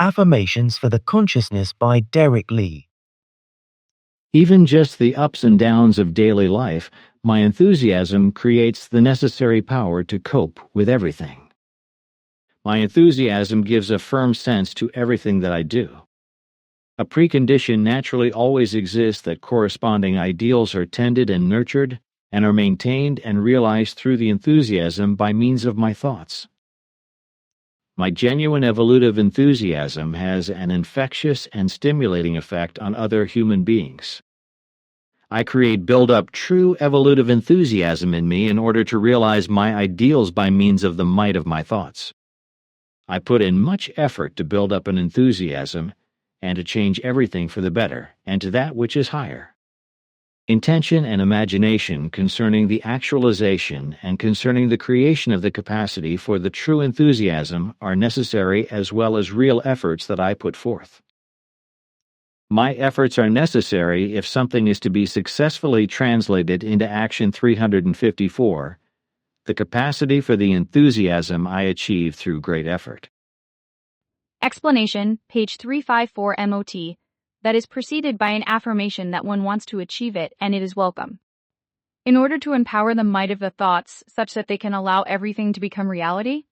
Affirmations for the Consciousness by Derrick Lee. Even just the ups and downs of daily life, my enthusiasm creates the necessary power to cope with everything. My enthusiasm gives a firm sense to everything that I do. A precondition naturally always exists that corresponding ideals are tended and nurtured, and are maintained and realized through the enthusiasm by means of my thoughts. My genuine evolutive enthusiasm has an infectious and stimulating effect on other human beings. I build up true evolutive enthusiasm in me in order to realize my ideals by means of the might of my thoughts. I put in much effort to build up an enthusiasm and to change everything for the better and to that which is higher. Intention and imagination concerning the actualization and concerning the creation of the capacity for the true enthusiasm are necessary as well as real efforts that I put forth. My efforts are necessary if something is to be successfully translated into Action 354, the capacity for the enthusiasm I achieve through great effort. Explanation, page 354 MOT, that is preceded by an affirmation that one wants to achieve it and it is welcome. In order to empower the might of the thoughts such that they can allow everything to become reality,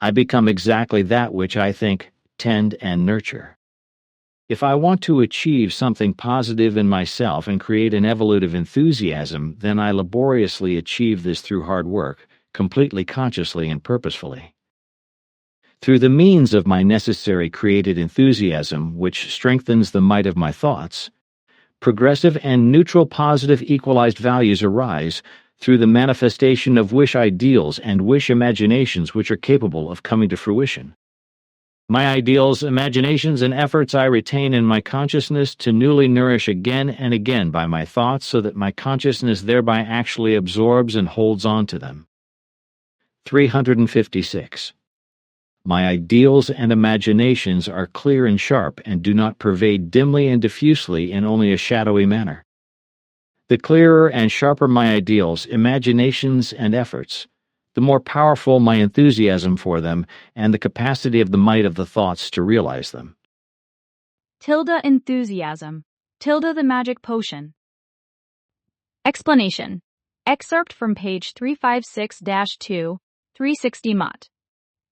I become exactly that which I think, tend, and nurture. If I want to achieve something positive in myself and create an evolutive enthusiasm, then I laboriously achieve this through hard work, completely consciously and purposefully. Through the means of my necessary created enthusiasm, which strengthens the might of my thoughts, progressive and neutral-positive-equalized values arise through the manifestation of wish ideals and wish imaginations which are capable of coming to fruition. My ideals, imaginations, and efforts I retain in my consciousness to newly nourish again and again by my thoughts so that my consciousness thereby actually absorbs and holds on to them. 356. My ideals and imaginations are clear and sharp and do not pervade dimly and diffusely in only a shadowy manner. The clearer and sharper my ideals, imaginations, and efforts, the more powerful my enthusiasm for them and the capacity of the might of the thoughts to realize them. Enthusiasm, the magic potion. Explanation. Excerpt from page 356-2, 360 Mott.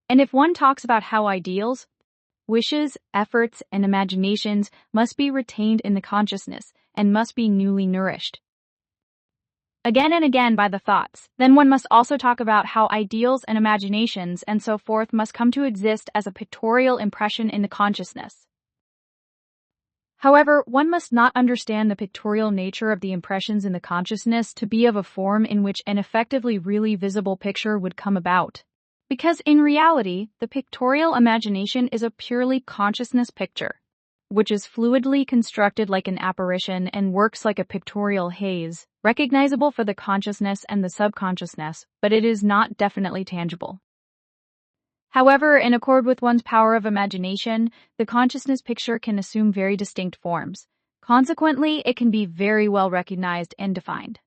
And if one talks about how ideals, wishes, efforts, and imaginations must be retained in the consciousness and must be newly nourished again and again by the thoughts, then one must also talk about how ideals and imaginations and so forth must come to exist as a pictorial impression in the consciousness. However, one must not understand the pictorial nature of the impressions in the consciousness to be of a form in which an effectively really visible picture would come about. Because in reality, the pictorial imagination is a purely consciousness picture, which is fluidly constructed like an apparition and works like a pictorial haze, recognizable for the consciousness and the subconsciousness, but it is not definitely tangible. However, in accord with one's power of imagination, the consciousness picture can assume very distinct forms. Consequently, it can be very well recognized and defined.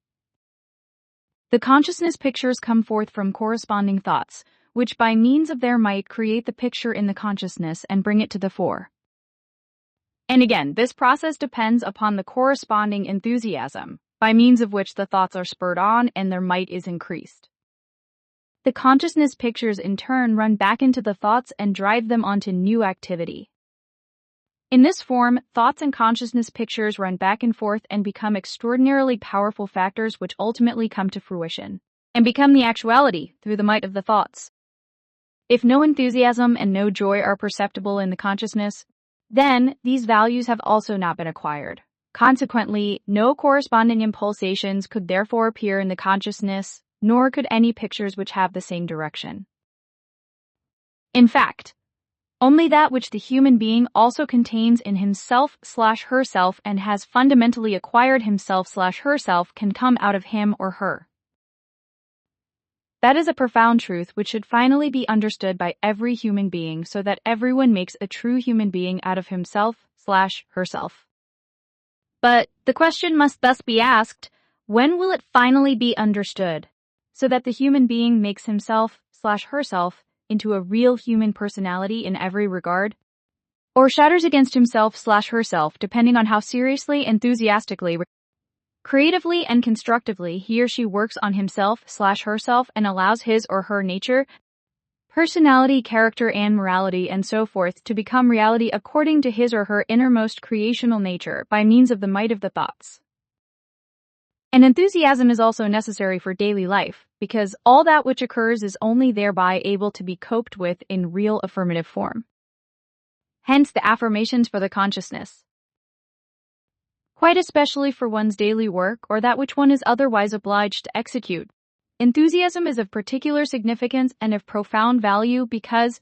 The consciousness pictures come forth from corresponding thoughts, which by means of their might create the picture in the consciousness and bring it to the fore. And again, this process depends upon the corresponding enthusiasm, by means of which the thoughts are spurred on and their might is increased. The consciousness pictures in turn run back into the thoughts and drive them onto new activity. In this form, thoughts and consciousness pictures run back and forth and become extraordinarily powerful factors which ultimately come to fruition, and become the actuality through the might of the thoughts. If no enthusiasm and no joy are perceptible in the consciousness, then these values have also not been acquired. Consequently, no corresponding impulsations could therefore appear in the consciousness, nor could any pictures which have the same direction. In fact, only that which the human being also contains in himself/herself and has fundamentally acquired himself/herself can come out of him or her. That is a profound truth which should finally be understood by every human being so that everyone makes a true human being out of himself/herself. But the question must thus be asked, when will it finally be understood, so that the human being makes himself/herself into a real human personality in every regard, or shatters against himself/herself depending on how seriously, enthusiastically, creatively, and constructively he or she works on himself/herself and allows his or her nature, personality, character, and morality, and so forth to become reality according to his or her innermost creational nature by means of the might of the thoughts. And enthusiasm is also necessary for daily life, because all that which occurs is only thereby able to be coped with in real affirmative form. Hence the affirmations for the consciousness. Quite especially for one's daily work or that which one is otherwise obliged to execute, enthusiasm is of particular significance and of profound value because,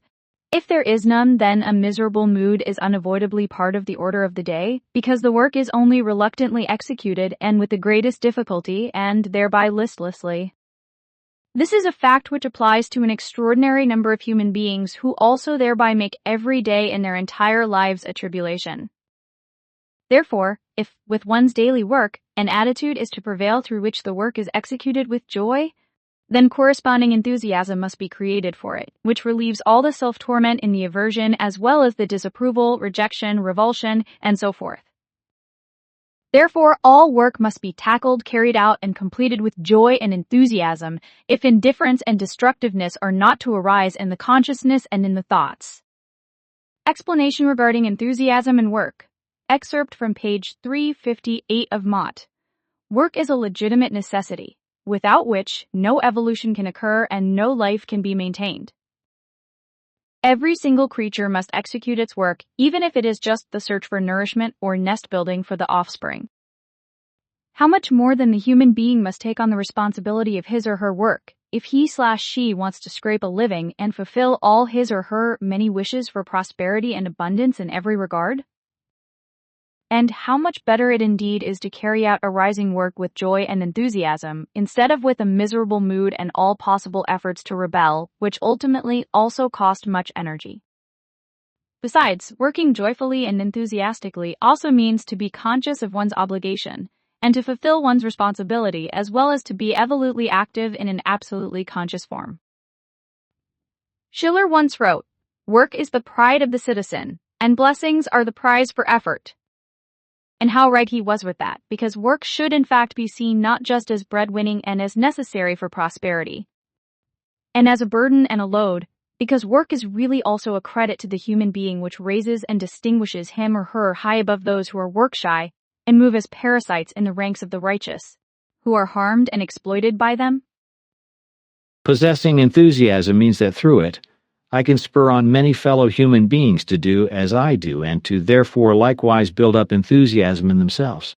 if there is none, then a miserable mood is unavoidably part of the order of the day, because the work is only reluctantly executed and with the greatest difficulty and thereby listlessly. This is a fact which applies to an extraordinary number of human beings who also thereby make every day in their entire lives a tribulation. Therefore, if, with one's daily work, an attitude is to prevail through which the work is executed with joy, then corresponding enthusiasm must be created for it, which relieves all the self-torment in the aversion as well as the disapproval, rejection, revulsion, and so forth. Therefore, all work must be tackled, carried out, and completed with joy and enthusiasm, if indifference and destructiveness are not to arise in the consciousness and in the thoughts. Explanation regarding enthusiasm and work. Excerpt from page 358 of Mott. Work is a legitimate necessity, without which no evolution can occur and no life can be maintained. Every single creature must execute its work, even if it is just the search for nourishment or nest building for the offspring. How much more than the human being must take on the responsibility of his or her work, if he/she wants to scrape a living and fulfill all his or her many wishes for prosperity and abundance in every regard? And how much better it indeed is to carry out arising work with joy and enthusiasm, instead of with a miserable mood and all possible efforts to rebel, which ultimately also cost much energy. Besides, working joyfully and enthusiastically also means to be conscious of one's obligation, and to fulfill one's responsibility as well as to be evolutely active in an absolutely conscious form. Schiller once wrote, "Work is the pride of the citizen, and blessings are the prize for effort." And how right he was with that, because work should in fact be seen not just as breadwinning and as necessary for prosperity, and as a burden and a load, because work is really also a credit to the human being which raises and distinguishes him or her high above those who are work-shy and move as parasites in the ranks of the righteous, who are harmed and exploited by them. Possessing enthusiasm means that through it, I can spur on many fellow human beings to do as I do and to therefore likewise build up enthusiasm in themselves.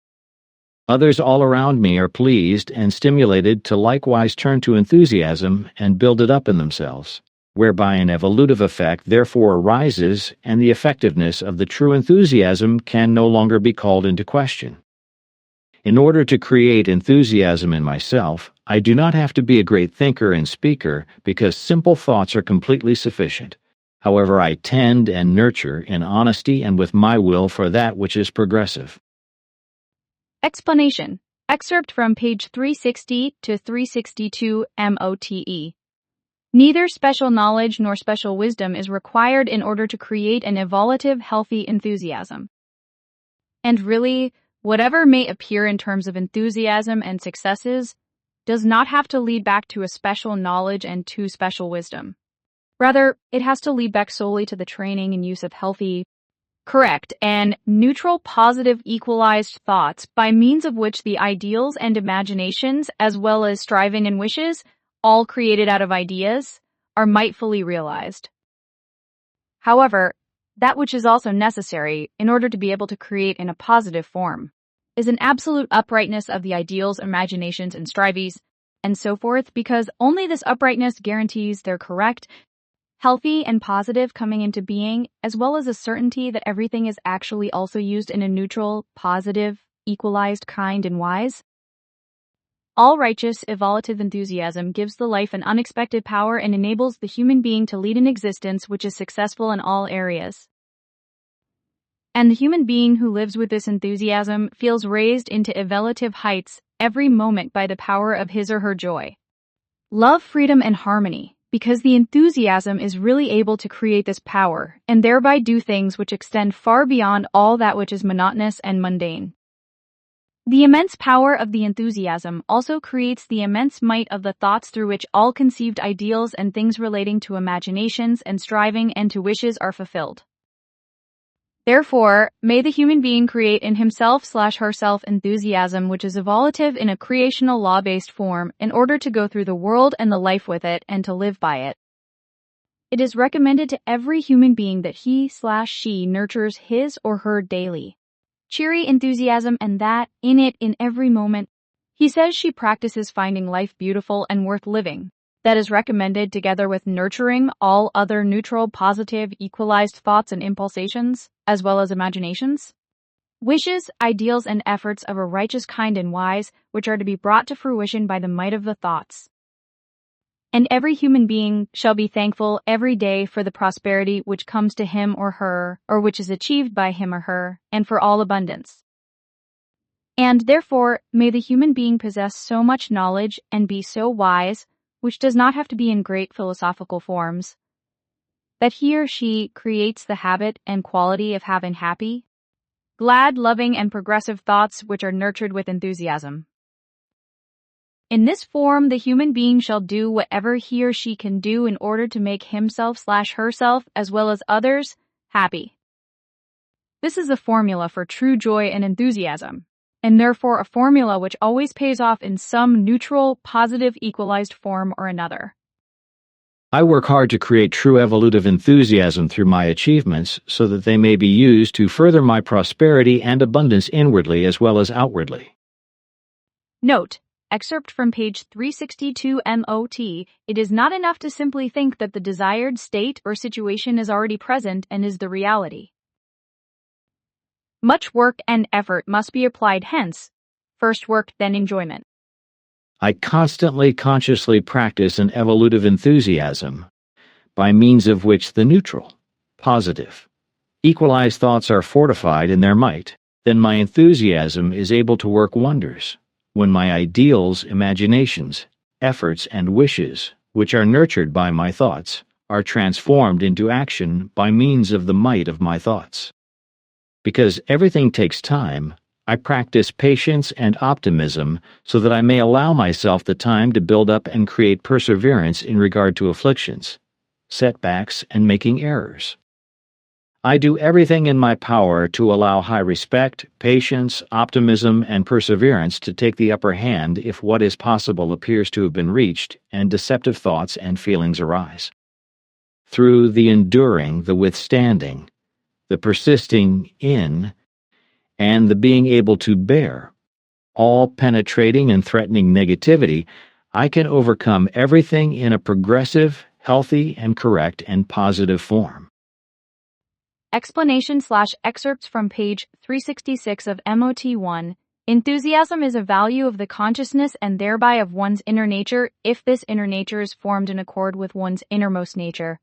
Others all around me are pleased and stimulated to likewise turn to enthusiasm and build it up in themselves, whereby an evolutive effect therefore arises and the effectiveness of the true enthusiasm can no longer be called into question. In order to create enthusiasm in myself, I do not have to be a great thinker and speaker because simple thoughts are completely sufficient. However, I tend and nurture in honesty and with my will for that which is progressive. Explanation. Excerpt from page 360 to 362 MOTE. Neither special knowledge nor special wisdom is required in order to create an evolutive, healthy enthusiasm. And really, whatever may appear in terms of enthusiasm and successes does not have to lead back to a special knowledge and to special wisdom. Rather, it has to lead back solely to the training and use of healthy, correct, and neutral positive equalized thoughts by means of which the ideals and imaginations, as well as striving and wishes, all created out of ideas, are mightfully realized. However, that which is also necessary in order to be able to create in a positive form is an absolute uprightness of the ideals, imaginations, and strives, and so forth, because only this uprightness guarantees their correct, healthy, and positive coming into being, as well as a certainty that everything is actually also used in a neutral, positive, equalized kind and wise. All righteous, evolutive enthusiasm gives the life an unexpected power and enables the human being to lead an existence which is successful in all areas. And the human being who lives with this enthusiasm feels raised into evolutive heights every moment by the power of his or her joy, love, freedom, and harmony, because the enthusiasm is really able to create this power, and thereby do things which extend far beyond all that which is monotonous and mundane. The immense power of the enthusiasm also creates the immense might of the thoughts through which all conceived ideals and things relating to imaginations and striving and to wishes are fulfilled. Therefore, may the human being create in himself/herself enthusiasm which is evolutive in a creational law-based form in order to go through the world and the life with it and to live by it. It is recommended to every human being that he/she nurtures his or her daily cheery enthusiasm and that, in it, in every moment, he says she practices finding life beautiful and worth living. That is recommended together with nurturing all other neutral, positive, equalized thoughts and impulsations, as well as imaginations, wishes, ideals, and efforts of a righteous kind and wise, which are to be brought to fruition by the might of the thoughts. And every human being shall be thankful every day for the prosperity which comes to him or her, or which is achieved by him or her, and for all abundance. And therefore, may the human being possess so much knowledge and be so wise, which does not have to be in great philosophical forms, that he or she creates the habit and quality of having happy, glad, loving, and progressive thoughts which are nurtured with enthusiasm. In this form, the human being shall do whatever he or she can do in order to make himself/herself, as well as others, happy. This is a formula for true joy and enthusiasm, and therefore a formula which always pays off in some neutral, positive, equalized form or another. I work hard to create true evolutive enthusiasm through my achievements so that they may be used to further my prosperity and abundance inwardly as well as outwardly. Note: excerpt from page 362 MOT, it is not enough to simply think that the desired state or situation is already present and is the reality. Much work and effort must be applied, hence, first work, then enjoyment. I constantly consciously practice an evolutive enthusiasm, by means of which the neutral, positive, equalized thoughts are fortified in their might. Then my enthusiasm is able to work wonders, when my ideals, imaginations, efforts, and wishes, which are nurtured by my thoughts, are transformed into action by means of the might of my thoughts. Because everything takes time, I practice patience and optimism so that I may allow myself the time to build up and create perseverance in regard to afflictions, setbacks, and making errors. I do everything in my power to allow high respect, patience, optimism, and perseverance to take the upper hand if what is possible appears to have been reached and deceptive thoughts and feelings arise. Through the enduring, the withstanding, the persisting in, and the being able to bear, all penetrating and threatening negativity, I can overcome everything in a progressive, healthy, and correct and positive form. Explanation/excerpts from page 366 of MOT1. Enthusiasm is a value of the consciousness and thereby of one's inner nature if this inner nature is formed in accord with one's innermost nature.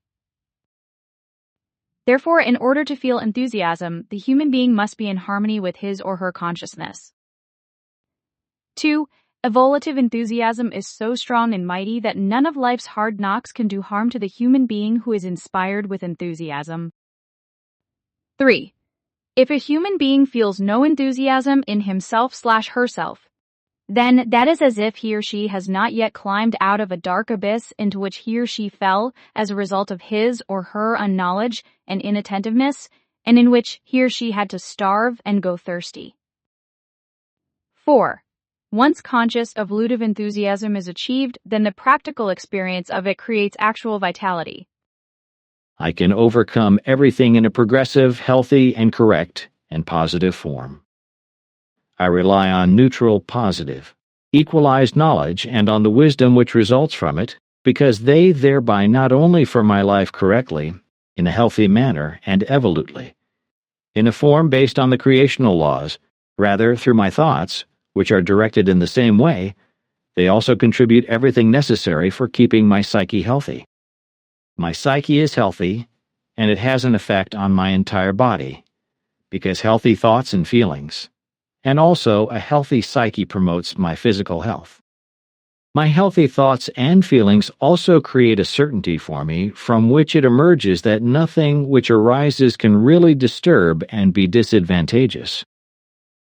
Therefore, in order to feel enthusiasm, the human being must be in harmony with his or her consciousness. 2. Evolutive enthusiasm is so strong and mighty that none of life's hard knocks can do harm to the human being who is inspired with enthusiasm. 3. If a human being feels no enthusiasm in himself/herself, then that is as if he or she has not yet climbed out of a dark abyss into which he or she fell as a result of his or her unknowledge and inattentiveness, and in which he or she had to starve and go thirsty. 4. Once conscious evolutive enthusiasm is achieved, then the practical experience of it creates actual vitality. I can overcome everything in a progressive, healthy, and correct and positive form. I rely on neutral, positive, equalized knowledge and on the wisdom which results from it, because they thereby not only for my life correctly, in a healthy manner and evolutely, in a form based on the creational laws, rather through my thoughts, which are directed in the same way, they also contribute everything necessary for keeping my psyche healthy. My psyche is healthy, and it has an effect on my entire body, because healthy thoughts and feelings, and also a healthy psyche promotes my physical health. My healthy thoughts and feelings also create a certainty for me from which it emerges that nothing which arises can really disturb and be disadvantageous.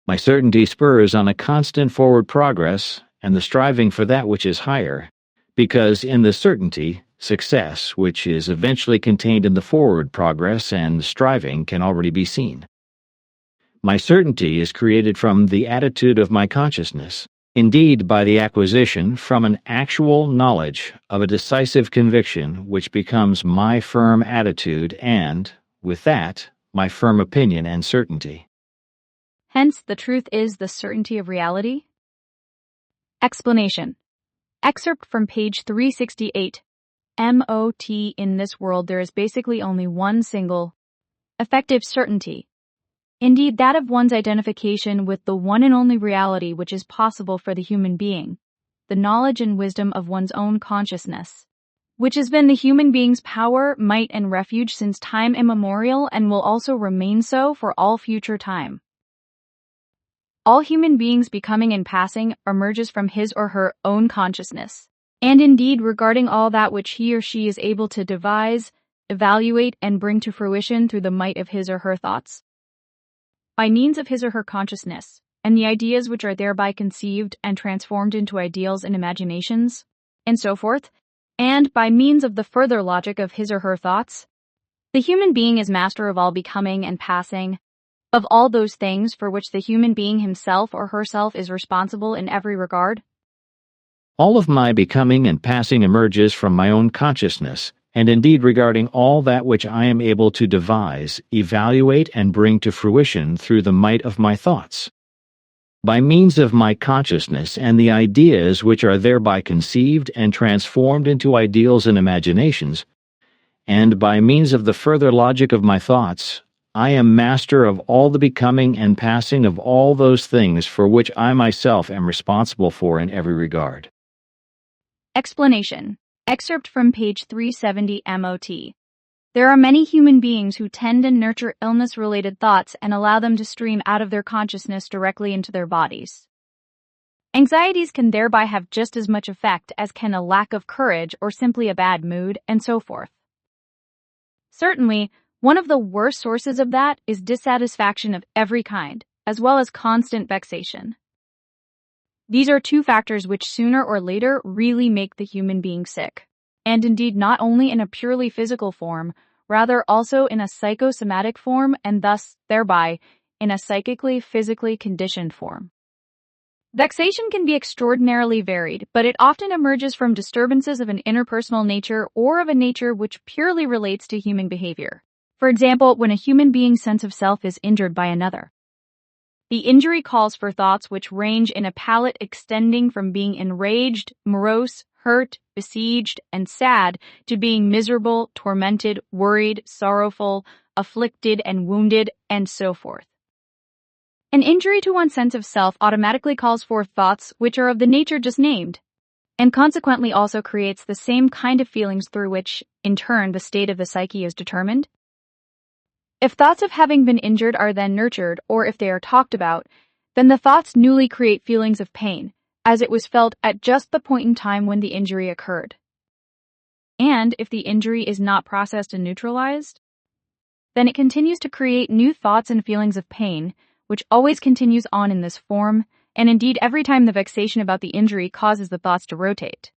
My certainty spurs on a constant forward progress and the striving for that which is higher, because in the certainty, success, which is eventually contained in the forward progress and striving, can already be seen. My certainty is created from the attitude of my consciousness, indeed by the acquisition from an actual knowledge of a decisive conviction which becomes my firm attitude and, with that, my firm opinion and certainty. Hence, the truth is the certainty of reality. Explanation. Excerpt from page 368. MOT. In this world there is basically only one single, effective certainty. Indeed, that of one's identification with the one and only reality which is possible for the human being, the knowledge and wisdom of one's own consciousness, which has been the human being's power, might, and refuge since time immemorial and will also remain so for all future time. All human beings becoming and passing emerges from his or her own consciousness, and indeed regarding all that which he or she is able to devise, evaluate, and bring to fruition through the might of his or her thoughts. By means of his or her consciousness, and the ideas which are thereby conceived and transformed into ideals and imaginations, and so forth, and by means of the further logic of his or her thoughts, the human being is master of all becoming and passing, of all those things for which the human being himself or herself is responsible in every regard. All of my becoming and passing emerges from my own consciousness, and indeed regarding all that which I am able to devise, evaluate, and bring to fruition through the might of my thoughts. By means of my consciousness and the ideas which are thereby conceived and transformed into ideals and imaginations, and by means of the further logic of my thoughts, I am master of all the becoming and passing of all those things for which I myself am responsible for in every regard. Explanation. Excerpt from page 370 MOT. There are many human beings who tend and nurture illness-related thoughts and allow them to stream out of their consciousness directly into their bodies. Anxieties can thereby have just as much effect as can a lack of courage or simply a bad mood, and so forth. Certainly, one of the worst sources of that is dissatisfaction of every kind, as well as constant vexation. These are two factors which sooner or later really make the human being sick, and indeed not only in a purely physical form, rather also in a psychosomatic form and thus, thereby, in a psychically, physically conditioned form. Vexation can be extraordinarily varied, but it often emerges from disturbances of an interpersonal nature or of a nature which purely relates to human behavior. For example, when a human being's sense of self is injured by another. The injury calls for thoughts which range in a palette extending from being enraged, morose, hurt, besieged, and sad to being miserable, tormented, worried, sorrowful, afflicted, and wounded, and so forth. An injury to one's sense of self automatically calls forth thoughts which are of the nature just named, and consequently also creates the same kind of feelings through which, in turn, the state of the psyche is determined. If thoughts of having been injured are then nurtured, or if they are talked about, then the thoughts newly create feelings of pain, as it was felt at just the point in time when the injury occurred. And if the injury is not processed and neutralized, then it continues to create new thoughts and feelings of pain, which always continues on in this form, and indeed every time the vexation about the injury causes the thoughts to rotate.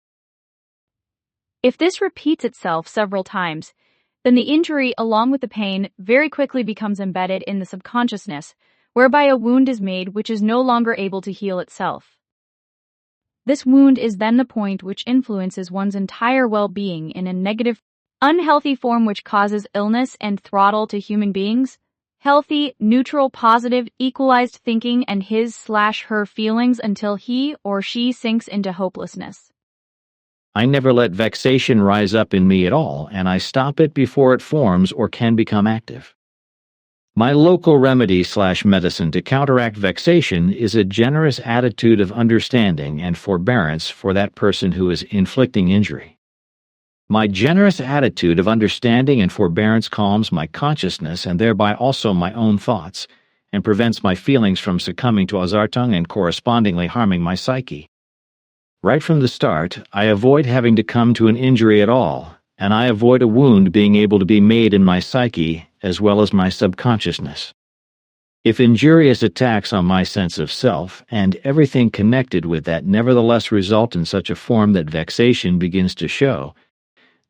If this repeats itself several times, then the injury, along with the pain, very quickly becomes embedded in the subconsciousness, whereby a wound is made which is no longer able to heal itself. This wound is then the point which influences one's entire well-being in a negative, unhealthy form which causes illness and throttle to human beings, healthy, neutral, positive, equalized thinking and his/her feelings until he or she sinks into hopelessness. I never let vexation rise up in me at all, and I stop it before it forms or can become active. My local remedy/medicine to counteract vexation is a generous attitude of understanding and forbearance for that person who is inflicting injury. My generous attitude of understanding and forbearance calms my consciousness and thereby also my own thoughts, and prevents my feelings from succumbing to Azartung and correspondingly harming my psyche. Right from the start, I avoid having to come to an injury at all, and I avoid a wound being able to be made in my psyche as well as my subconsciousness. If injurious attacks on my sense of self and everything connected with that nevertheless result in such a form that vexation begins to show,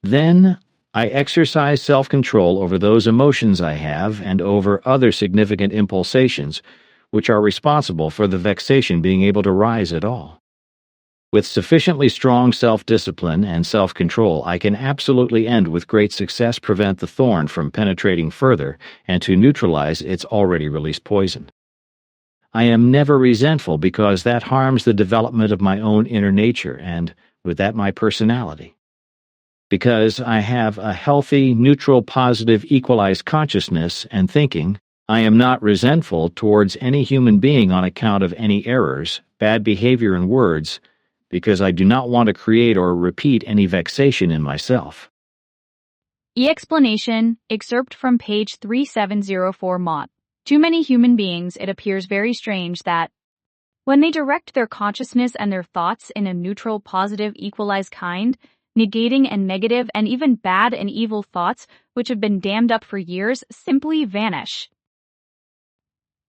then I exercise self-control over those emotions I have and over other significant impulsations, which are responsible for the vexation being able to rise at all. With sufficiently strong self-discipline and self-control, I can absolutely and with great success prevent the thorn from penetrating further and to neutralize its already released poison. I am never resentful because that harms the development of my own inner nature and, with that, my personality. Because I have a healthy, neutral, positive, equalized consciousness and thinking, I am not resentful towards any human being on account of any errors, bad behavior and words, because I do not want to create or repeat any vexation in myself. Explanation, excerpt from page 3704 Mott. To many human beings, it appears very strange that, when they direct their consciousness and their thoughts in a neutral, positive, equalized kind, negating and negative and even bad and evil thoughts which have been dammed up for years simply vanish.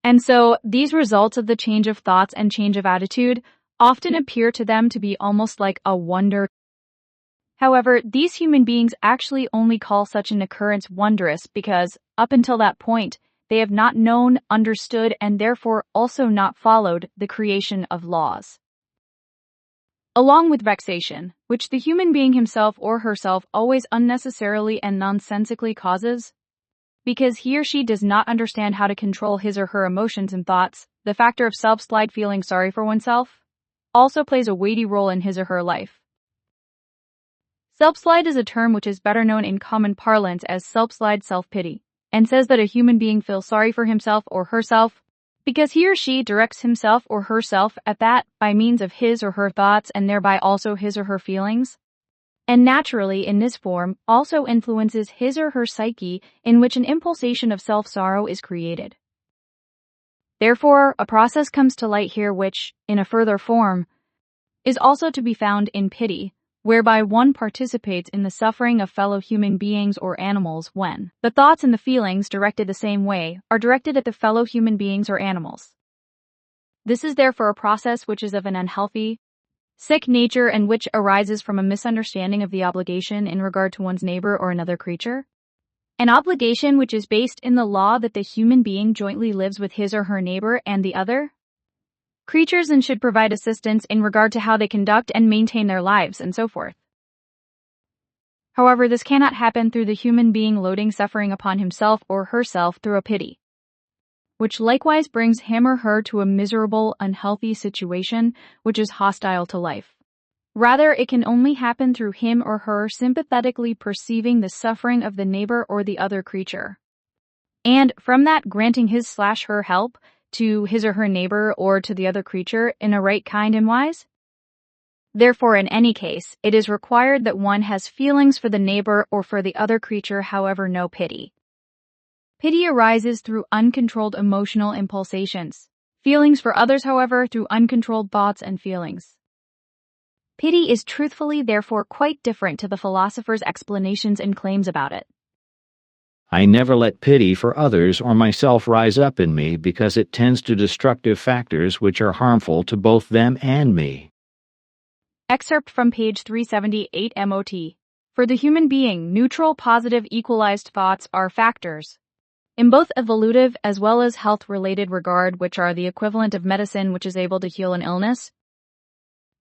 And so, these results of the change of thoughts and change of attitude often appear to them to be almost like a wonder. However, these human beings actually only call such an occurrence wondrous because, up until that point, they have not known, understood, and therefore also not followed the creation of laws. Along with vexation, which the human being himself or herself always unnecessarily and nonsensically causes, because he or she does not understand how to control his or her emotions and thoughts, the factor of self-slide, feeling sorry for oneself, also plays a weighty role in his or her life. Self-slide is a term which is better known in common parlance as self-slide self-pity, and says that a human being feels sorry for himself or herself because he or she directs himself or herself at that by means of his or her thoughts and thereby also his or her feelings, and naturally in this form also influences his or her psyche in which an impulsation of self-sorrow is created. Therefore, a process comes to light here which, in a further form, is also to be found in pity, whereby one participates in the suffering of fellow human beings or animals when the thoughts and the feelings directed the same way are directed at the fellow human beings or animals. This is therefore a process which is of an unhealthy, sick nature and which arises from a misunderstanding of the obligation in regard to one's neighbor or another creature. An obligation which is based in the law that the human being jointly lives with his or her neighbor and the other creatures and should provide assistance in regard to how they conduct and maintain their lives and so forth. However, this cannot happen through the human being loading suffering upon himself or herself through a pity, which likewise brings him or her to a miserable, unhealthy situation which is hostile to life. Rather, it can only happen through him or her sympathetically perceiving the suffering of the neighbor or the other creature, and from that granting his/her help to his or her neighbor or to the other creature in a right kind and wise. Therefore, in any case, it is required that one has feelings for the neighbor or for the other creature, however, no pity. Pity arises through uncontrolled emotional impulsations. Feelings for others, however, through uncontrolled thoughts and feelings. Pity is truthfully, therefore, quite different to the philosopher's explanations and claims about it. I never let pity for others or myself rise up in me because it tends to destructive factors which are harmful to both them and me. Excerpt from page 378 MOT. For the human being, neutral, positive, equalized thoughts are factors, in both evolutive as well as health-related regard, which are the equivalent of medicine which is able to heal an illness.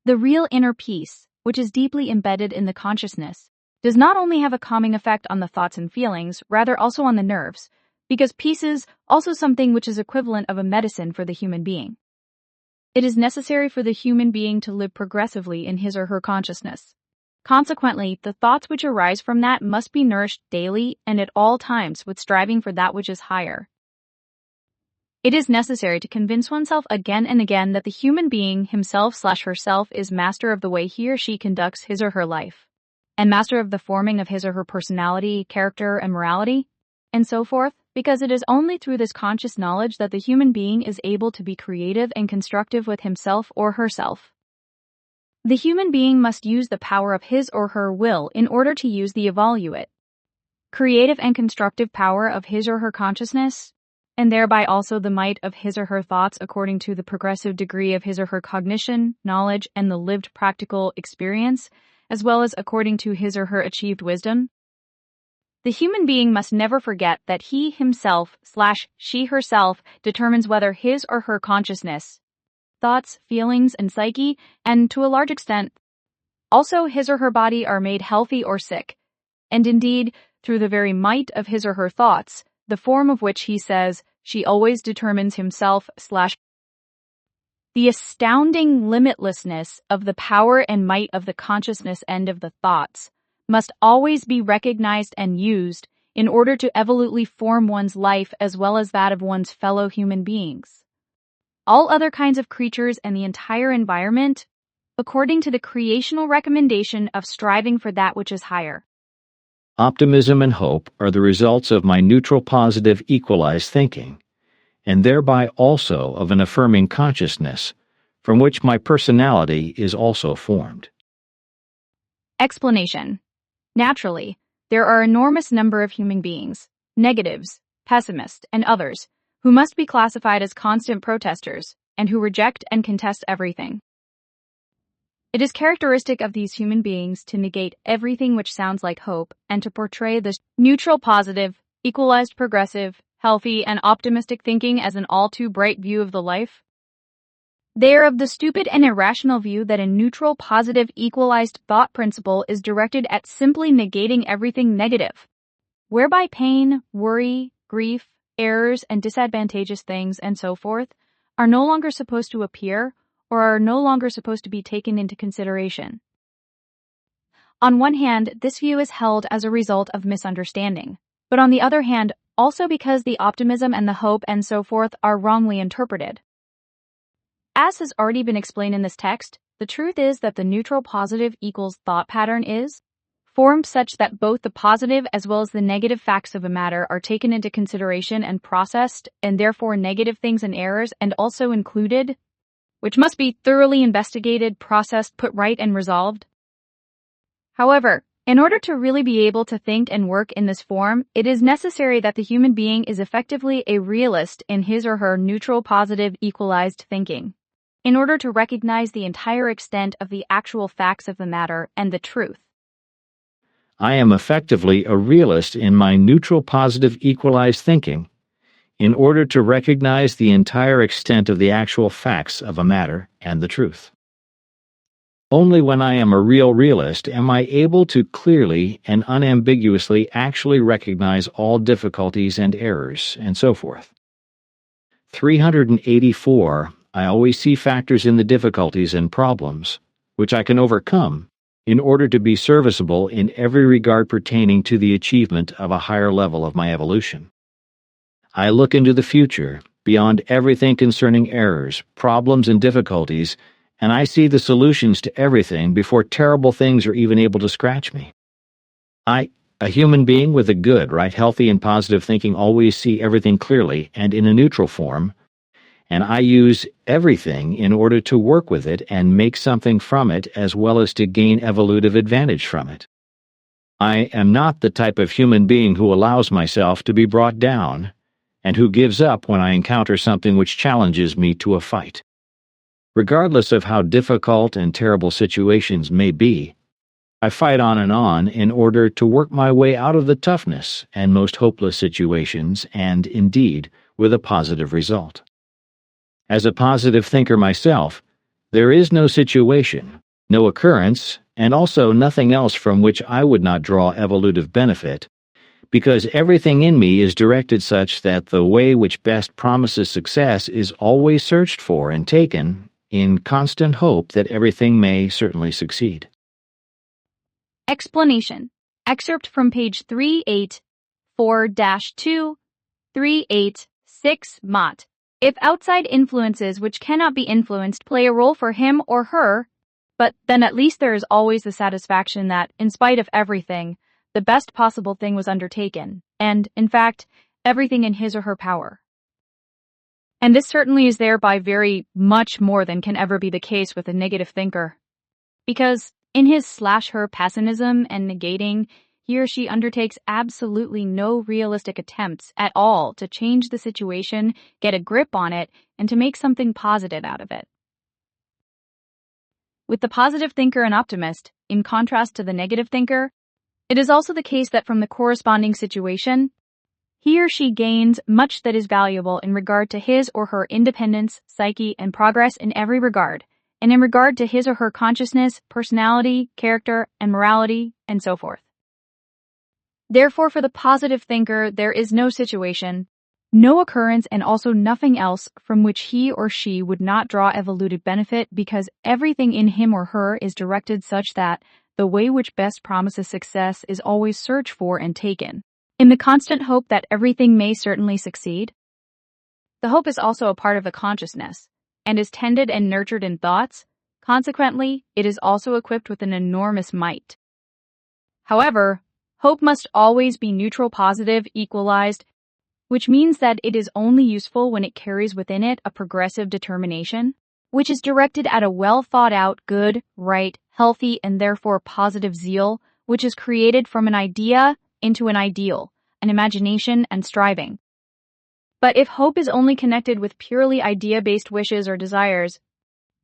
The real inner peace, which is deeply embedded in the consciousness, does not only have a calming effect on the thoughts and feelings, rather also on the nerves, because peace is also something which is equivalent of a medicine for the human being. It is necessary for the human being to live progressively in his or her consciousness. Consequently, the thoughts which arise from that must be nourished daily and at all times with striving for that which is higher. It is necessary to convince oneself again and again that the human being himself/herself is master of the way he or she conducts his or her life, and master of the forming of his or her personality, character, and morality, and so forth, because it is only through this conscious knowledge that the human being is able to be creative and constructive with himself or herself. The human being must use the power of his or her will in order to use the evolutive, creative and constructive power of his or her consciousness, and thereby also the might of his or her thoughts according to the progressive degree of his or her cognition, knowledge, and the lived practical experience, as well as according to his or her achieved wisdom. The human being must never forget that he himself/she herself determines whether his or her consciousness, thoughts, feelings, and psyche, and to a large extent, also his or her body are made healthy or sick, and indeed, through the very might of his or her thoughts, the form of which he says she always determines himself/. The astounding limitlessness of the power and might of the consciousness and of the thoughts must always be recognized and used in order to evolutely form one's life as well as that of one's fellow human beings. All other kinds of creatures and the entire environment, according to the creational recommendation of striving for that which is higher. Optimism and hope are the results of my neutral-positive-equalized thinking, and thereby also of an affirming consciousness, from which my personality is also formed. Explanation. Naturally, there are enormous number of human beings, negatives, pessimists, and others, who must be classified as constant protesters, and who reject and contest everything. It is characteristic of these human beings to negate everything which sounds like hope and to portray the neutral positive, equalized progressive, healthy, and optimistic thinking as an all too bright view of the life. They are of the stupid and irrational view that a neutral positive equalized thought principle is directed at simply negating everything negative, whereby pain, worry, grief, errors, and disadvantageous things, and so forth, are no longer supposed to appear or are no longer supposed to be taken into consideration. On one hand, this view is held as a result of misunderstanding, but on the other hand, also because the optimism and the hope and so forth are wrongly interpreted. As has already been explained in this text, the truth is that the neutral positive equals thought pattern is formed such that both the positive as well as the negative facts of a matter are taken into consideration and processed, and therefore negative things and errors and also included, which must be thoroughly investigated, processed, put right, and resolved. However, in order to really be able to think and work in this form, it is necessary that the human being is effectively a realist in his or her neutral positive equalized thinking, in order to recognize the entire extent of the actual facts of the matter and the truth. I am effectively a realist in my neutral-positive-equalized thinking, in order to recognize the entire extent of the actual facts of a matter and the truth. Only when I am a real realist am I able to clearly and unambiguously actually recognize all difficulties and errors, and so forth. 384, I always see factors in the difficulties and problems, which I can overcome, in order to be serviceable in every regard pertaining to the achievement of a higher level of my evolution. I look into the future, beyond everything concerning errors, problems, and difficulties, and I see the solutions to everything before terrible things are even able to scratch me. A human being with a good, right, healthy, and positive thinking always see everything clearly and in a neutral form, and I use everything in order to work with it and make something from it as well as to gain evolutive advantage from it. I am not the type of human being who allows myself to be brought down, and who gives up when I encounter something which challenges me to a fight. Regardless of how difficult and terrible situations may be, I fight on in order to work my way out of the toughness and most hopeless situations, and, indeed, with a positive result. As a positive thinker myself, there is no situation, no occurrence, and also nothing else from which I would not draw evolutive benefit, because everything in me is directed such that the way which best promises success is always searched for and taken, in constant hope that everything may certainly succeed. Explanation. Excerpt from page 384-2, 386 Mott. If outside influences which cannot be influenced play a role for him or her, but then at least there is always the satisfaction that, in spite of everything, the best possible thing was undertaken, and, in fact, everything in his or her power. And this certainly is thereby very much more than can ever be the case with a negative thinker. because in his/her pessimism and negating, he or she undertakes absolutely no realistic attempts at all to change the situation, get a grip on it, and to make something positive out of it. With the positive thinker and optimist, in contrast to the negative thinker, it is also the case that from the corresponding situation, he or she gains much that is valuable in regard to his or her independence, psyche, and progress in every regard, and in regard to his or her consciousness, personality, character, and morality, and so forth. Therefore, for the positive thinker, there is no situation, no occurrence, and also nothing else from which he or she would not draw evolutive benefit, because everything in him or her is directed such that the way which best promises success is always searched for and taken, in the constant hope that everything may certainly succeed. The hope is also a part of the consciousness, and is tended and nurtured in thoughts. Consequently, it is also equipped with an enormous might. However, hope must always be neutral, positive, equalized, which means that it is only useful when it carries within it a progressive determination, which is directed at a well-thought-out, good, right, healthy, and therefore positive zeal, which is created from an idea into an ideal, an imagination and striving. But if hope is only connected with purely idea-based wishes or desires,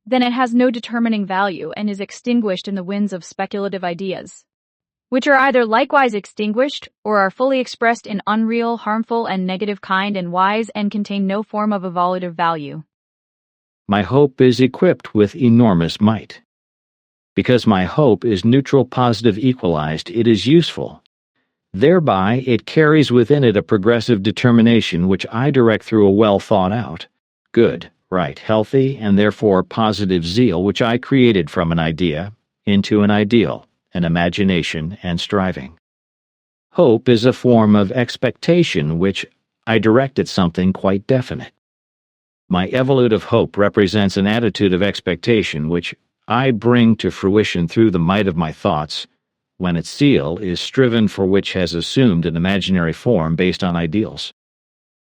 then it has no determining value and is extinguished in the winds of speculative ideas, which are either likewise extinguished or are fully expressed in unreal, harmful, and negative kind and wise and contain no form of evolutive value. My hope is equipped with enormous might. Because my hope is neutral-positive-equalized, it is useful. Thereby, it carries within it a progressive determination which I direct through a well-thought-out, good, right, healthy, and therefore positive zeal which I created from an idea into an ideal, an imagination, and striving. Hope is a form of expectation which I direct at something quite definite. My evolutive hope represents an attitude of expectation which I bring to fruition through the might of my thoughts, when its seal is striven for which has assumed an imaginary form based on ideals.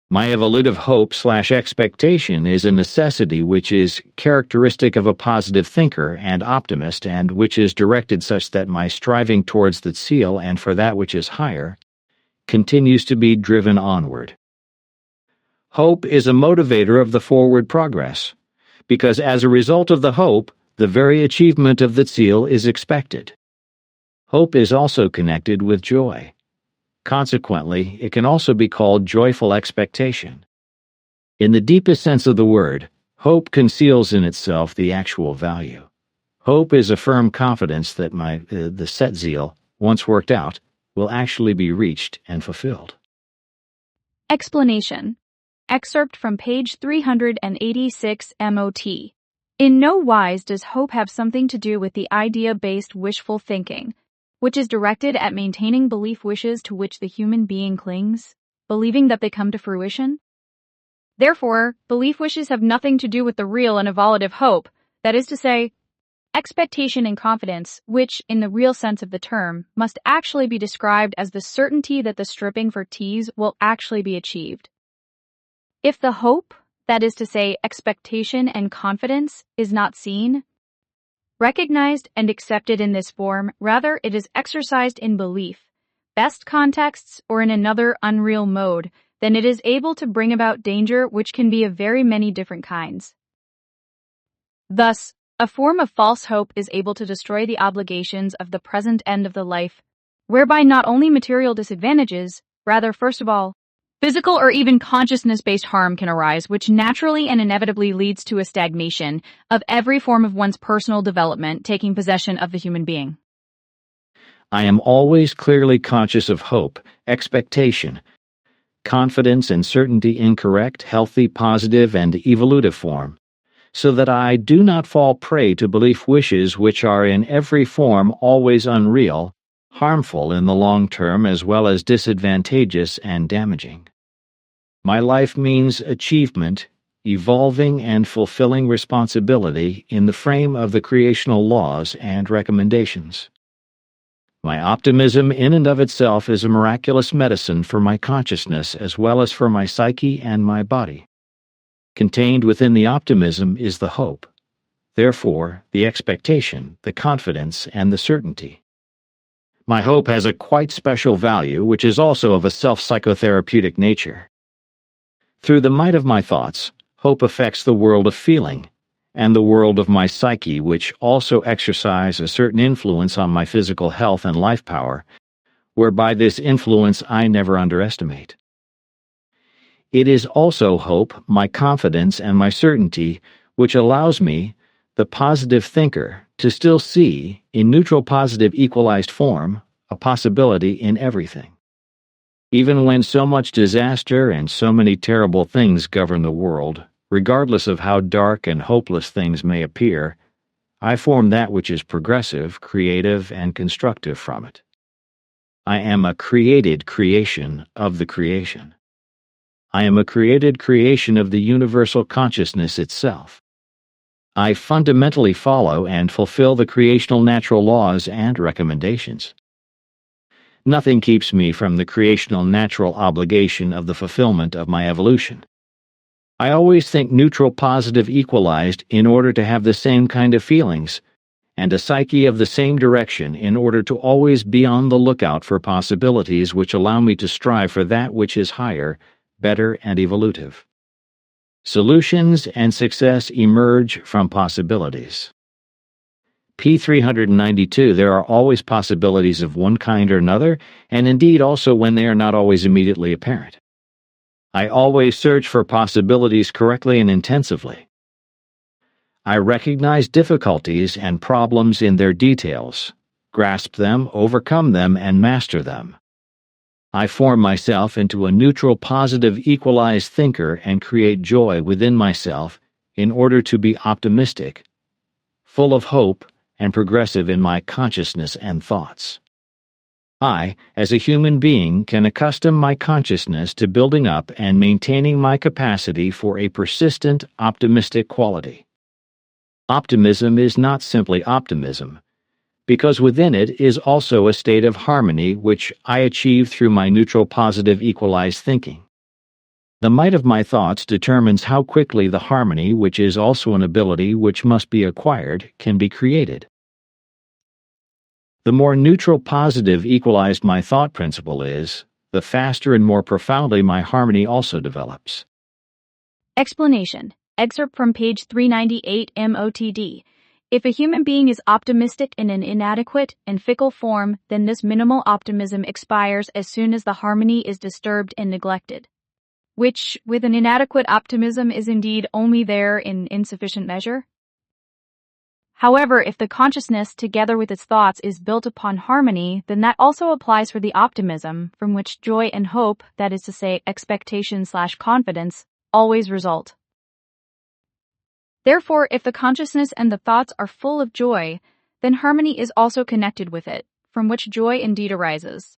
My evolutive hope/expectation is a necessity which is characteristic of a positive thinker and optimist, and which is directed such that my striving towards the seal and for that which is higher continues to be driven onward. Hope is a motivator of the forward progress, because as a result of the hope, the very achievement of the seal is expected. Hope is also connected with joy. Consequently, it can also be called joyful expectation. In the deepest sense of the word, hope conceals in itself the actual value. Hope is a firm confidence that the set zeal, once worked out, will actually be reached and fulfilled. Explanation. Excerpt from page 386 MOT. In no wise does hope have something to do with the idea-based wishful thinking, which is directed at maintaining belief wishes to which the human being clings, believing that they come to fruition. Therefore, belief wishes have nothing to do with the real and evolutive hope, that is to say, expectation and confidence, which, in the real sense of the term, must actually be described as the certainty that the stripping for teas will actually be achieved. If the hope, that is to say, expectation and confidence, is not seen, recognized, and accepted in this form, rather it is exercised in belief, best contexts, or in another unreal mode, then it is able to bring about danger which can be of very many different kinds. Thus, a form of false hope is able to destroy the obligations of the present end of the life, whereby not only material disadvantages, rather, first of all, physical or even consciousness-based harm can arise, which naturally and inevitably leads to a stagnation of every form of one's personal development taking possession of the human being. I am always clearly conscious of hope, expectation, confidence and certainty in correct, healthy, positive, and evolutive form, so that I do not fall prey to belief wishes which are in every form always unreal, harmful in the long term as well as disadvantageous and damaging. My life means achievement, evolving and fulfilling responsibility in the frame of the creational laws and recommendations. My optimism in and of itself is a miraculous medicine for my consciousness as well as for my psyche and my body. Contained within the optimism is the hope. Therefore, the expectation, the confidence, and the certainty. My hope has a quite special value, which is also of a self-psychotherapeutic nature. Through the might of my thoughts, hope affects the world of feeling, and the world of my psyche, which also exercise a certain influence on my physical health and life power, whereby this influence I never underestimate. It is also hope, my confidence, and my certainty, which allows me, the positive thinker, to still see, in neutral-positive-equalized form, a possibility in everything. Even when so much disaster and so many terrible things govern the world, regardless of how dark and hopeless things may appear, I form that which is progressive, creative, and constructive from it. I am a created creation of the creation. I am a created creation of the universal consciousness itself. I fundamentally follow and fulfill the creational natural laws and recommendations. Nothing keeps me from the creational natural obligation of the fulfillment of my evolution. I always think neutral positive equalized in order to have the same kind of feelings, and a psyche of the same direction in order to always be on the lookout for possibilities which allow me to strive for that which is higher, better, and evolutive. Solutions and success emerge from possibilities. P392, there are always possibilities of one kind or another, and indeed also when they are not always immediately apparent. I always search for possibilities correctly and intensively. I recognize difficulties and problems in their details, grasp them, overcome them, and master them. I form myself into a neutral, positive, equalized thinker and create joy within myself in order to be optimistic, full of hope, and progressive in my consciousness and thoughts. I, as a human being, can accustom my consciousness to building up and maintaining my capacity for a persistent, optimistic quality. Optimism is not simply optimism, because within it is also a state of harmony which I achieve through my neutral positive equalized thinking. The might of my thoughts determines how quickly the harmony, which is also an ability which must be acquired, can be created. The more neutral positive equalized my thought principle is, the faster and more profoundly my harmony also develops. Explanation. Excerpt from page 398 MOTD. If a human being is optimistic in an inadequate and fickle form, then this minimal optimism expires as soon as the harmony is disturbed and neglected, which, with an inadequate optimism, is indeed only there in insufficient measure. However, if the consciousness, together with its thoughts, is built upon harmony, then that also applies for the optimism, from which joy and hope, that is to say, expectation/confidence, always result. Therefore, if the consciousness and the thoughts are full of joy, then harmony is also connected with it, from which joy indeed arises.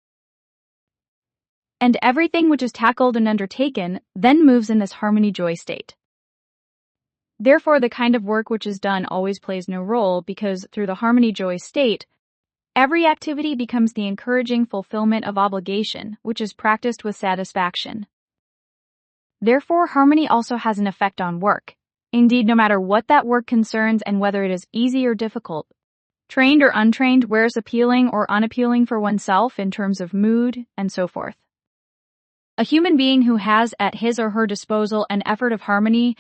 And everything which is tackled and undertaken then moves in this harmony-joy state. Therefore, the kind of work which is done always plays no role, because through the harmony-joy state, every activity becomes the encouraging fulfillment of obligation, which is practiced with satisfaction. Therefore, harmony also has an effect on work. Indeed, no matter what that work concerns and whether it is easy or difficult, trained or untrained, whereas appealing or unappealing for oneself in terms of mood, and so forth. A human being who has at his or her disposal an effort of harmony,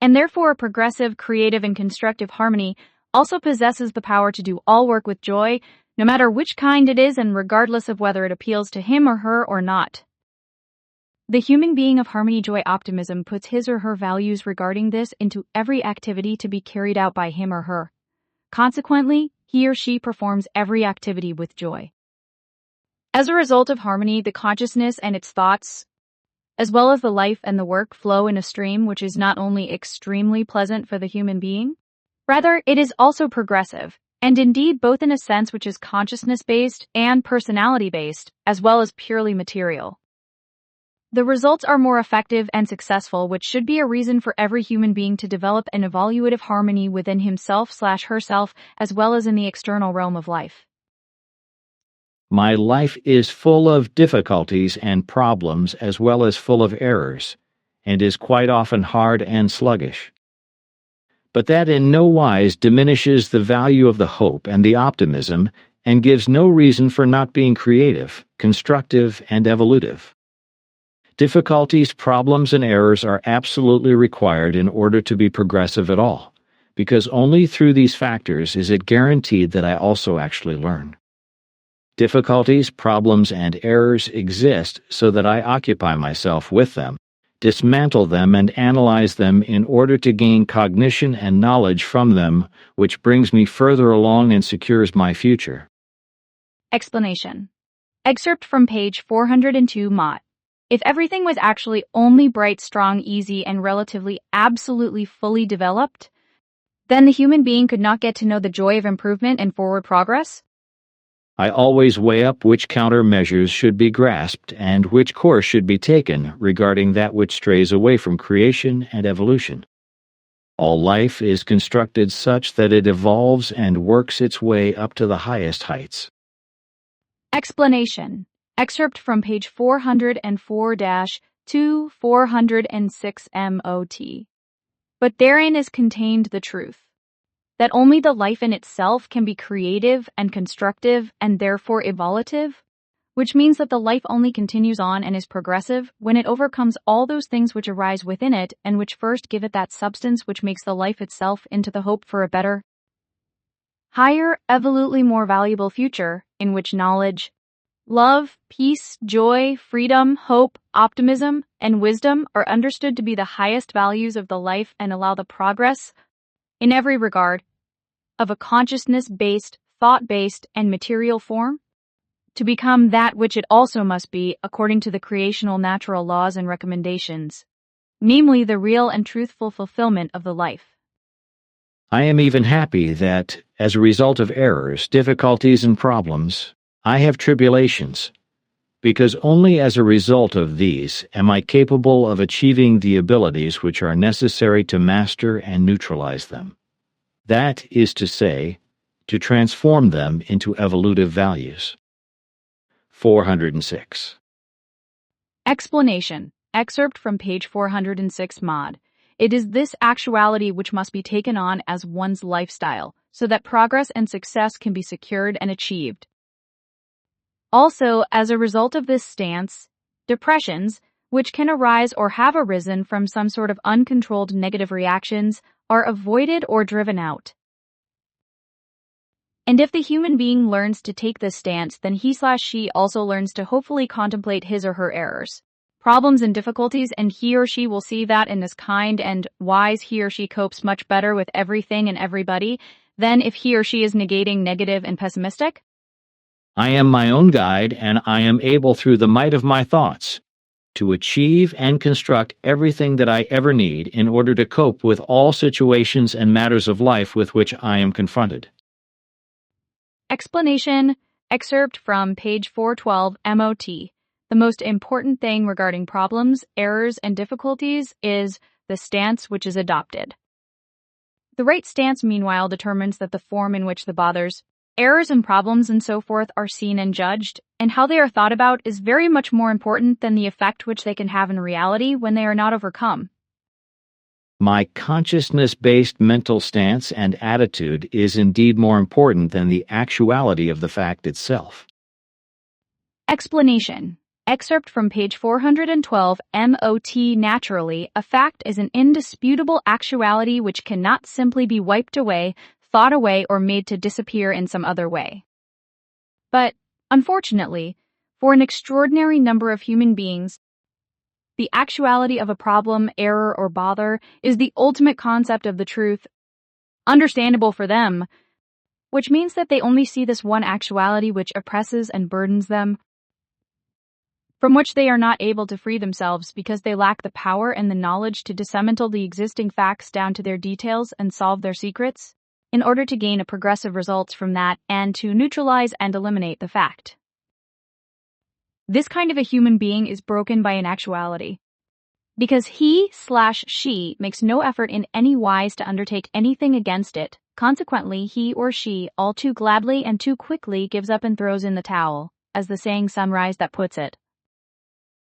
and therefore a progressive, creative, and constructive harmony, also possesses the power to do all work with joy, no matter which kind it is and regardless of whether it appeals to him or her or not. The human being of harmony-joy optimism puts his or her values regarding this into every activity to be carried out by him or her. Consequently, he or she performs every activity with joy. As a result of harmony, the consciousness and its thoughts, as well as the life and the work, flow in a stream which is not only extremely pleasant for the human being, rather it is also progressive, and indeed both in a sense which is consciousness-based and personality-based, as well as purely material. The results are more effective and successful, which should be a reason for every human being to develop an evolutive harmony within himself/herself, as well as in the external realm of life. My life is full of difficulties and problems as well as full of errors, and is quite often hard and sluggish. but that in no wise diminishes the value of the hope and the optimism and gives no reason for not being creative, constructive, and evolutive. Difficulties, problems, and errors are absolutely required in order to be progressive at all, because only through these factors is it guaranteed that I also actually learn. Difficulties, problems, and errors exist so that I occupy myself with them, dismantle them, and analyze them in order to gain cognition and knowledge from them, which brings me further along and secures my future. Explanation. Excerpt from page 402 Mott. If everything was actually only bright, strong, easy, and relatively absolutely fully developed, then the human being could not get to know the joy of improvement and forward progress? I always weigh up which countermeasures should be grasped and which course should be taken regarding that which strays away from creation and evolution. All life is constructed such that it evolves and works its way up to the highest heights. Explanation. Excerpt from page 404-2 406 MOT. But therein is contained the truth that only the life in itself can be creative and constructive and therefore evolutive, which means that the life only continues on and is progressive when it overcomes all those things which arise within it and which first give it that substance which makes the life itself into the hope for a better, higher, evolutely more valuable future, in which knowledge, love, peace, joy, freedom, hope, optimism, and wisdom are understood to be the highest values of the life and allow the progress, in every regard, of a consciousness-based, thought-based, and material form, to become that which it also must be according to the creational natural laws and recommendations, namely the real and truthful fulfillment of the life. I am even happy that, as a result of errors, difficulties, and problems, I have tribulations, because only as a result of these am I capable of achieving the abilities which are necessary to master and neutralize them. That is to say, to transform them into evolutive values. 406. Explanation. Excerpt from page 406 Mod. It is this actuality which must be taken on as one's lifestyle, so that progress and success can be secured and achieved. Also, as a result of this stance, depressions, which can arise or have arisen from some sort of uncontrolled negative reactions, are avoided or driven out. And if the human being learns to take this stance, then he/she also learns to hopefully contemplate his or her errors, problems, and difficulties, and he or she will see that in as kind and wise he or she copes much better with everything and everybody than if he or she is negating, negative, and pessimistic. I am my own guide, and I am able through the might of my thoughts to achieve and construct everything that I ever need in order to cope with all situations and matters of life with which I am confronted. Explanation. Excerpt from page 412 MOT. The most important thing regarding problems, errors, and difficulties is the stance which is adopted. The right stance, meanwhile, determines that the form in which the bothers, errors, and problems and so forth are seen and judged, and how they are thought about is very much more important than the effect which they can have in reality when they are not overcome. My consciousness-based mental stance and attitude is indeed more important than the actuality of the fact itself. Explanation. Excerpt from page 412 MOT. Naturally, a fact is an indisputable actuality which cannot simply be wiped away, thought away, or made to disappear in some other way. But, unfortunately, for an extraordinary number of human beings, the actuality of a problem, error, or bother is the ultimate concept of the truth, understandable for them, which means that they only see this one actuality which oppresses and burdens them, from which they are not able to free themselves because they lack the power and the knowledge to dismantle the existing facts down to their details and solve their secrets, in order to gain a progressive results from that and to neutralize and eliminate the fact. This kind of a human being is broken by an actuality, because he/she makes no effort in any wise to undertake anything against it. Consequently, he or she all too gladly and too quickly gives up and throws in the towel, as the saying summarized that puts it.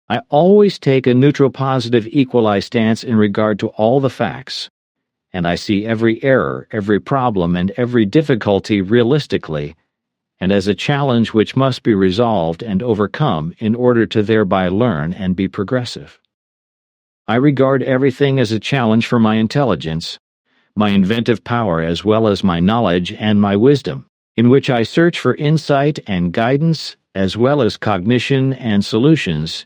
I always take a neutral-positive-equalized stance in regard to all the facts, and I see every error, every problem, and every difficulty realistically, and as a challenge which must be resolved and overcome in order to thereby learn and be progressive. I regard everything as a challenge for my intelligence, my inventive power as well as my knowledge and my wisdom, in which I search for insight and guidance as well as cognition and solutions,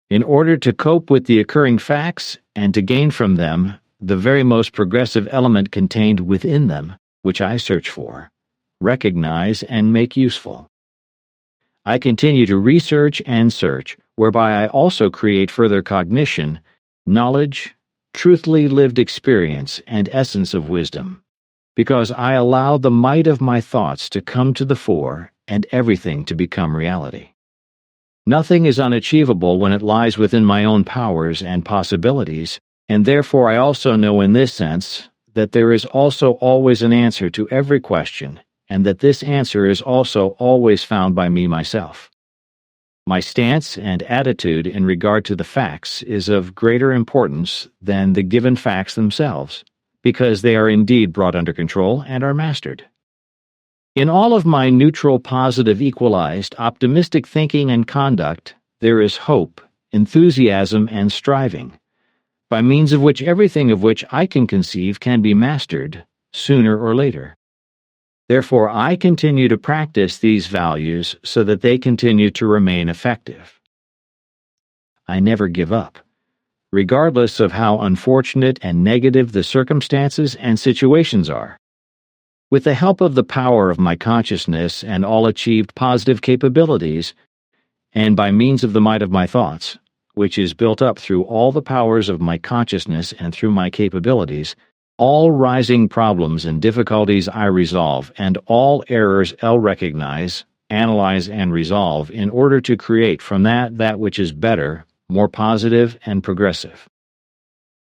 in order to cope with the occurring facts and to gain from them the very most progressive element contained within them, which I search for, recognize, and make useful. I continue to research and search, whereby I also create further cognition, knowledge, truthfully lived experience, and essence of wisdom, because I allow the might of my thoughts to come to the fore and everything to become reality. Nothing is unachievable when it lies within my own powers and possibilities, and therefore I also know in this sense that there is also always an answer to every question, and that this answer is also always found by me myself. My stance and attitude in regard to the facts is of greater importance than the given facts themselves, because they are indeed brought under control and are mastered. In all of my neutral, positive, equalized, optimistic thinking and conduct, there is hope, enthusiasm, and striving, by means of which everything of which I can conceive can be mastered, sooner or later. Therefore, I continue to practice these values so that they continue to remain effective. I never give up, regardless of how unfortunate and negative the circumstances and situations are. With the help of the power of my consciousness and all achieved positive capabilities, and by means of the might of my thoughts, which is built up through all the powers of my consciousness and through my capabilities, all rising problems and difficulties I resolve, and all errors I'll recognize, analyze, and resolve in order to create from that which is better, more positive, and progressive.